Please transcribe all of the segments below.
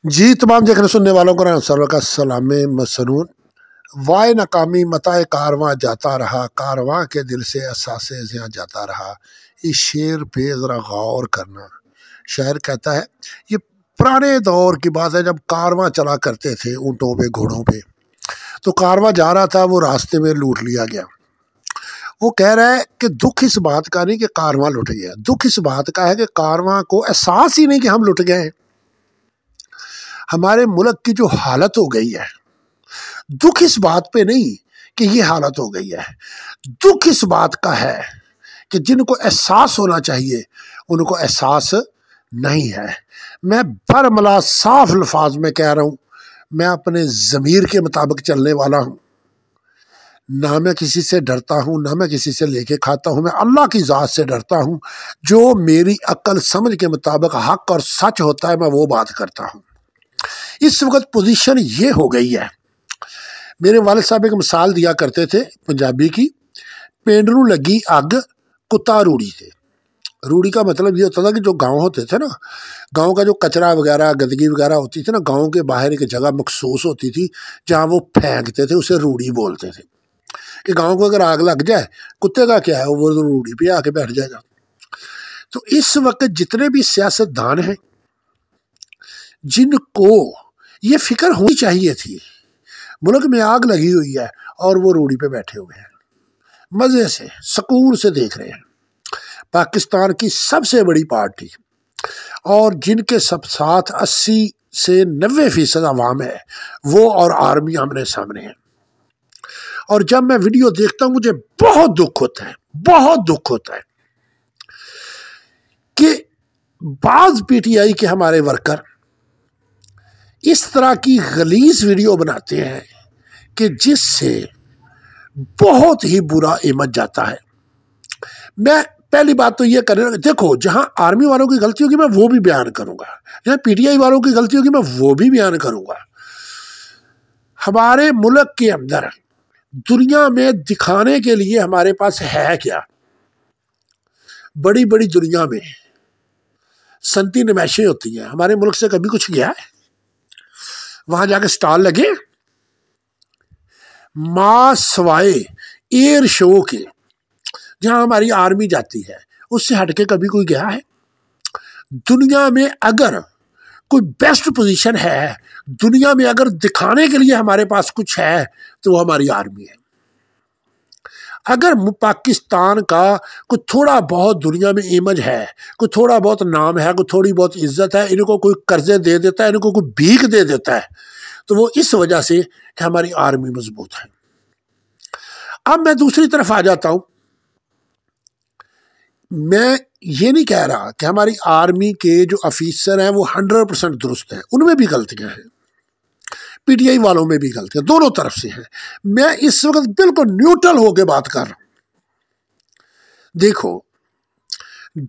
جی تمام دیکھنے سننے والوں کو سرور کا سلام مسنون۔ وائے ناکامی متائے کارواں جاتا رہا، کارواں کے دل سے احساس زیاں جاتا رہا۔ اس شعر پہ ذرا غور کرنا۔ شاعر کہتا ہے یہ پرانے دور کی بات ہے، جب کارواں چلا کرتے تھے اونٹوں پہ گھوڑوں پہ، تو کارواں جا رہا تھا، وہ راستے میں لوٹ لیا گیا۔ وہ کہہ رہا ہے کہ دکھ اس بات کا نہیں کہ کارواں لٹ گیا، دکھ اس بات کا ہے کہ کارواں کو احساس ہی نہیں کہ ہم لٹ گئے ہیں۔ ہمارے ملک کی جو حالت ہو گئی ہے، دکھ اس بات پہ نہیں کہ یہ حالت ہو گئی ہے، دکھ اس بات کا ہے کہ جن کو احساس ہونا چاہیے ان کو احساس نہیں ہے۔ میں برملا صاف الفاظ میں کہہ رہا ہوں، میں اپنے ضمیر کے مطابق چلنے والا ہوں، نہ میں کسی سے ڈرتا ہوں، نہ میں کسی سے لے کے کھاتا ہوں، میں اللہ کی ذات سے ڈرتا ہوں۔ جو میری عقل سمجھ کے مطابق حق اور سچ ہوتا ہے میں وہ بات کرتا ہوں۔ اس وقت پوزیشن یہ ہو گئی ہے، میرے والد صاحب ایک مثال دیا کرتے تھے پنجابی کی، پینڈرو لگی اگ کتا روڑی تھے۔ روڑی کا مطلب یہ ہوتا تھا کہ جو گاؤں ہوتے تھے نا، گاؤں کا جو کچرا وغیرہ گندگی وغیرہ ہوتی تھی نا، گاؤں کے باہر ایک جگہ مخصوص ہوتی تھی جہاں وہ پھینکتے تھے، اسے روڑی بولتے تھے کہ گاؤں کو اگر آگ لگ جائے کتے کا کیا ہے، وہ روڑی پہ آ کے بیٹھ جائے گا۔ تو اس وقت جتنے بھی سیاست دان ہیں جن کو یہ فکر ہونی چاہیے تھی، ملک میں آگ لگی ہوئی ہے اور وہ روڑی پہ بیٹھے ہوئے ہیں، مزے سے سکون سے دیکھ رہے ہیں۔ پاکستان کی سب سے بڑی پارٹی اور جن کے سب ساتھ 80 سے 90% عوام ہے، وہ اور آرمی آمنے سامنے ہیں۔ اور جب میں ویڈیو دیکھتا ہوں مجھے بہت دکھ ہوتا ہے، بہت دکھ ہوتا ہے کہ بعض پی ٹی آئی کے ہمارے ورکر اس طرح کی غلیظ ویڈیو بناتے ہیں کہ جس سے بہت ہی برا امیج جاتا ہے۔ میں پہلی بات تو یہ کرنا، دیکھو جہاں آرمی والوں کی غلطی ہوگی میں وہ بھی بیان کروں گا، جہاں پی ٹی آئی والوں کی غلطی ہوگی میں وہ بھی بیان کروں گا۔ ہمارے ملک کے اندر دنیا میں دکھانے کے لیے ہمارے پاس ہے کیا؟ بڑی بڑی دنیا میں صنعتی نمائشیں ہوتی ہیں، ہمارے ملک سے کبھی کچھ گیا ہے؟ وہاں جا کے سٹال لگے ماں سوائے ایئر شو کے جہاں ہماری آرمی جاتی ہے، اس سے ہٹ کے کبھی کوئی گیا ہے؟ دنیا میں اگر کوئی بیسٹ پوزیشن ہے، دنیا میں اگر دکھانے کے لیے ہمارے پاس کچھ ہے تو وہ ہماری آرمی ہے۔ اگر پاکستان کا کوئی تھوڑا بہت دنیا میں امیج ہے، کوئی تھوڑا بہت نام ہے، کوئی تھوڑی بہت عزت ہے، ان کو کوئی قرضے دے دیتا ہے، ان کو کوئی بھیک دے دیتا ہے، تو وہ اس وجہ سے کہ ہماری آرمی مضبوط ہے۔ اب میں دوسری طرف آ جاتا ہوں، میں یہ نہیں کہہ رہا کہ ہماری آرمی کے جو افیسر ہیں وہ 100% درست ہیں، ان میں بھی غلطیاں ہیں، پی ٹی آئی والوں میں بھی غلطیاں دونوں طرف سے ہیں۔ میں اس وقت بالکل نیوٹرل ہو کے بات کر رہا ہوں۔ دیکھو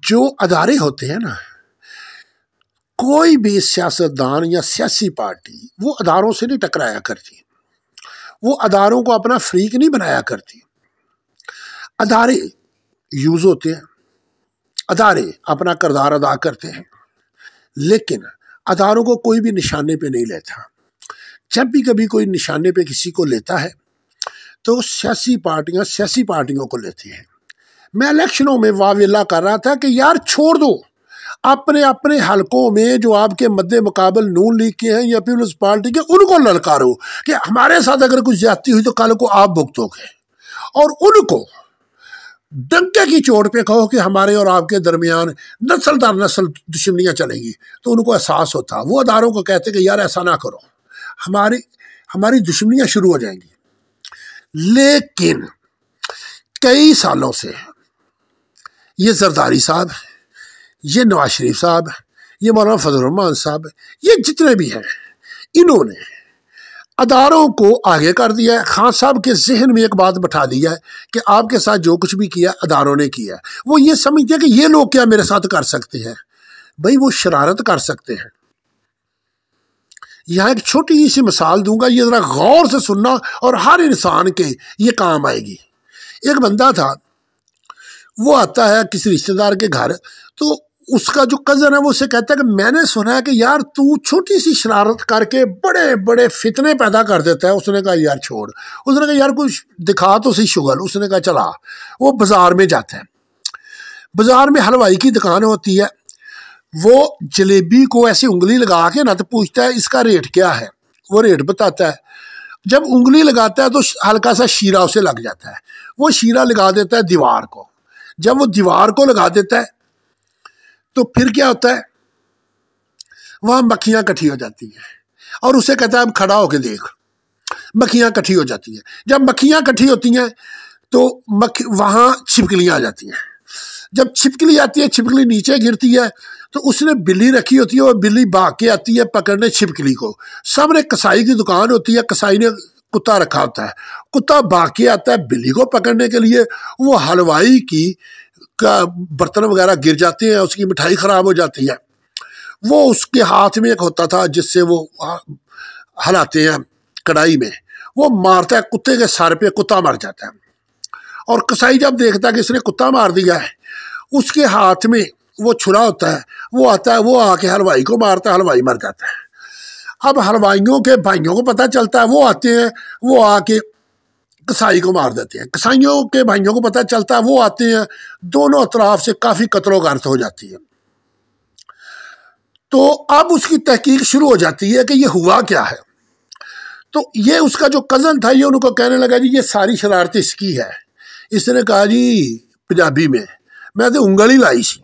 جو ادارے ہوتے ہیں نا، کوئی بھی سیاستدان یا سیاسی پارٹی وہ اداروں سے نہیں ٹکرایا کرتی، وہ اداروں کو اپنا فریق نہیں بنایا کرتی۔ ادارے یوز ہوتے ہیں، ادارے اپنا کردار ادا کرتے ہیں، لیکن اداروں کو کوئی بھی نشانے پہ نہیں لیتا۔ جب بھی کبھی کوئی نشانے پہ کسی کو لیتا ہے تو سیاسی پارٹیوں کو لیتے ہیں۔ میں الیکشنوں میں واویلا کر رہا تھا کہ یار چھوڑ دو، اپنے اپنے حلقوں میں جو آپ کے مد مقابل نون لیگ کے ہیں یا پیپلز پارٹی کے، ان کو للکارو کہ ہمارے ساتھ اگر کوئی زیادتی ہوئی تو کل کو آپ بھگتو گے، اور ان کو ڈنکے کی چوٹ پہ کہو کہ ہمارے اور آپ کے درمیان نسل در نسل دشمنیاں چلیں گی، تو ان کو احساس ہوتا۔ وہ اداروں کو کہتے کہ یار ایسا نہ کرو، ہماری دشمنیاں شروع ہو جائیں گی۔ لیکن کئی سالوں سے یہ زرداری صاحب، یہ نواز شریف صاحب، یہ مولانا فضل الرحمان صاحب، یہ جتنے بھی ہیں، انہوں نے اداروں کو آگے کر دیا ہے۔ خان صاحب کے ذہن میں ایک بات بٹھا دیا ہے کہ آپ کے ساتھ جو کچھ بھی کیا اداروں نے کیا ہے۔ وہ یہ سمجھتے ہیں کہ یہ لوگ کیا میرے ساتھ کر سکتے ہیں؟ بھائی وہ شرارت کر سکتے ہیں۔ یہاں ایک چھوٹی سی مثال دوں گا، یہ ذرا غور سے سننا اور ہر انسان کے یہ کام آئے گی۔ ایک بندہ تھا، وہ آتا ہے کسی رشتہ دار کے گھر، تو اس کا جو کزن ہے وہ اسے کہتا ہے کہ میں نے سنا ہے کہ یار تو چھوٹی سی شرارت کر کے بڑے بڑے فتنے پیدا کر دیتا ہے۔ اس نے کہا یار چھوڑ، اس نے کہا یار کچھ دکھا تو سی شغل۔ اس نے کہا چلا۔ وہ بازار میں جاتا ہے، بازار میں حلوائی کی دکان ہوتی ہے، وہ جلیبی کو ایسی انگلی لگا کے نہ تو پوچھتا ہے اس کا ریٹ کیا ہے، وہ ریٹ بتاتا ہے۔ جب انگلی لگاتا ہے تو ہلکا سا شیرہ اسے لگ جاتا ہے، وہ شیرہ لگا دیتا ہے دیوار کو۔ جب وہ دیوار کو لگا دیتا ہے تو پھر کیا ہوتا ہے، وہاں مکھیاں کٹھی ہو جاتی ہیں، اور اسے کہتا ہے اب کھڑا ہو کے دیکھ۔ مکھیاں کٹھی ہو جاتی ہیں، جب مکھیاں کٹھی ہوتی ہیں تو وہاں چھپکلیاں آ جاتی ہیں۔ جب چھپکلی آتی ہے، چھپکلی نیچے گرتی ہے تو اس نے بلی رکھی ہوتی ہے، وہ بلی بھاگ کے آتی ہے پکڑنے چھپکلی کو۔ سامنے کسائی کی دکان ہوتی ہے، کسائی نے کتا رکھا ہوتا ہے، کتا بھاگ کے آتا ہے بلی کو پکڑنے کے لیے۔ وہ حلوائی کی برتن وغیرہ گر جاتے ہیں، اس کی مٹھائی خراب ہو جاتی ہے۔ وہ اس کے ہاتھ میں ایک ہوتا تھا جس سے وہ ہلاتے ہیں کڑائی میں، وہ مارتا ہے کتے کے سر پہ، کتا مر جاتا ہے۔ اور کسائی جب دیکھتا ہے کہ اس نے کتا مار دیا ہے، اس کے ہاتھ میں وہ چھرا ہوتا ہے، وہ آتا ہے، وہ آ کے حلوائی کو مارتا ہے، حلوائی مر جاتا ہے۔ اب حلوائیوں کے بھائیوں کو پتہ چلتا ہے، وہ آتے ہیں، وہ آ کے کسائی کو مار دیتے ہیں۔ کسائیوں کے بھائیوں کو پتہ چلتا ہے، وہ آتے ہیں، دونوں اطراف سے کافی قتل و غارت ہو جاتی ہے۔ تو اب اس کی تحقیق شروع ہو جاتی ہے کہ یہ ہوا کیا ہے۔ تو یہ اس کا جو کزن تھا، یہ ان کو کہنے لگا جی یہ ساری شرارت اس کی ہے۔ اس نے کہا جی پنجابی میں تو انگلی لائی سی۔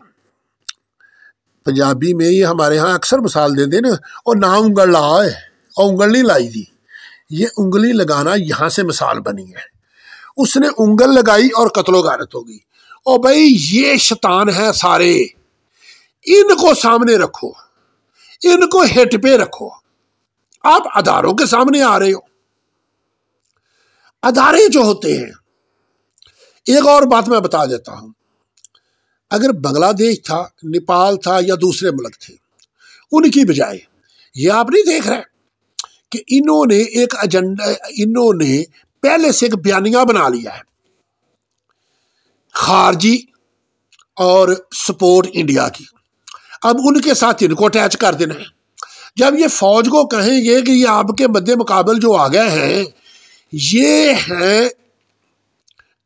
پنجابی میں یہ ہمارے ہاں اکثر مثال دے دیں نا، اور نہ انگل لا ہے اور انگل نہیں لائی دی، یہ انگلی لگانا یہاں سے مثال بنی ہے۔ اس نے انگل لگائی اور قتل و غارت ہو گئی۔ اور بھائی یہ شیطان ہے سارے، ان کو سامنے رکھو، ان کو ہٹ پہ رکھو۔ آپ اداروں کے سامنے آ رہے ہو۔ ادارے جو ہوتے ہیں، ایک اور بات میں بتا دیتا ہوں، اگر بنگلہ دیش تھا، نیپال تھا یا دوسرے ملک تھے، ان کی بجائے یہ آپ نہیں دیکھ رہے کہ انہوں نے ایک ایجنڈا، انہوں نے پہلے سے ایک بیانیہ بنا لیا ہے، خارجی اور سپورٹ انڈیا کی۔ اب ان کے ساتھ ان کو اٹیچ کر دینا ہے۔ جب یہ فوج کو کہیں گے کہ یہ آپ کے مد مقابل جو آ گئے ہیں، یہ ہیں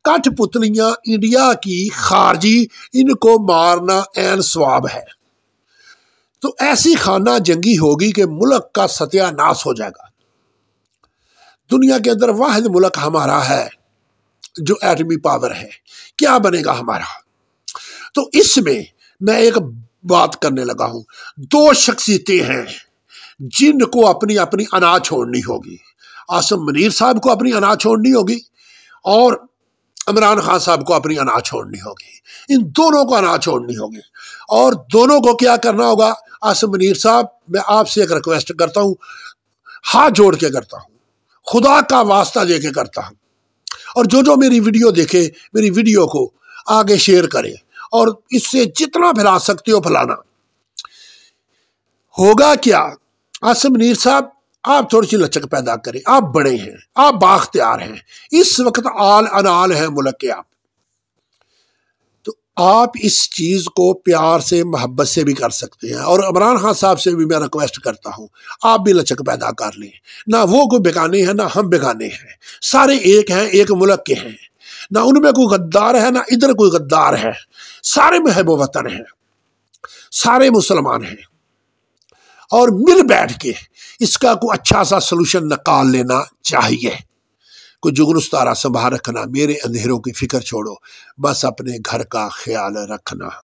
کٹھ پتلیاں انڈیا کی خارجی، ان کو مارنا عین ثواب ہے، تو ایسی خانہ جنگی ہوگی کہ ملک کا ستیہ ناش ہو جائے گا۔ دنیا کے اندر واحد ملک ہمارا ہے جو ایٹمی پاور ہے، کیا بنے گا ہمارا؟ تو اس میں ایک بات کرنے لگا ہوں، دو شخصیتیں ہیں جن کو اپنی اپنی انا چھوڑنی ہوگی۔ عاصم منیر صاحب کو اپنی انا چھوڑنی ہوگی، اور عمران خان صاحب کو اپنی انا چھوڑنی ہوگی۔ ان دونوں کو انا چھوڑنی ہوگی، اور دونوں کو کیا کرنا ہوگا؟ عاصم منیر صاحب، میں آپ سے ایک ریکویسٹ کرتا ہوں، ہاتھ جوڑ کے کرتا ہوں، خدا کا واسطہ دے کے کرتا ہوں، اور جو میری ویڈیو دیکھے، میری ویڈیو کو آگے شیئر کرے، اور اس سے جتنا پھیلا سکتے ہو پھیلانا۔ ہوگا کیا؟ عاصم منیر صاحب، آپ تھوڑی سی لچک پیدا کریں، آپ بڑے ہیں، آپ بااختیار ہیں، اس وقت آل انال ہیں ملک کے آپ، تو آپ اس چیز کو پیار سے، محبت سے بھی کر سکتے ہیں۔ اور عمران خان صاحب سے بھی میں ریکویسٹ کرتا ہوں، آپ بھی لچک پیدا کر لیں۔ نہ وہ کوئی بیگانے ہیں، نہ ہم بیگانے ہیں، سارے ایک ہیں، ایک ملک کے ہیں، نہ ان میں کوئی غدار ہے، نہ ادھر کوئی غدار ہے، سارے محب وطن ہیں، سارے مسلمان ہیں، اور مل بیٹھ کے اس کا کوئی اچھا سا سلوشن نکال لینا چاہیے۔ کوئی جگن ستارہ سنبھال رکھنا، میرے اندھیروں کی فکر چھوڑو، بس اپنے گھر کا خیال رکھنا۔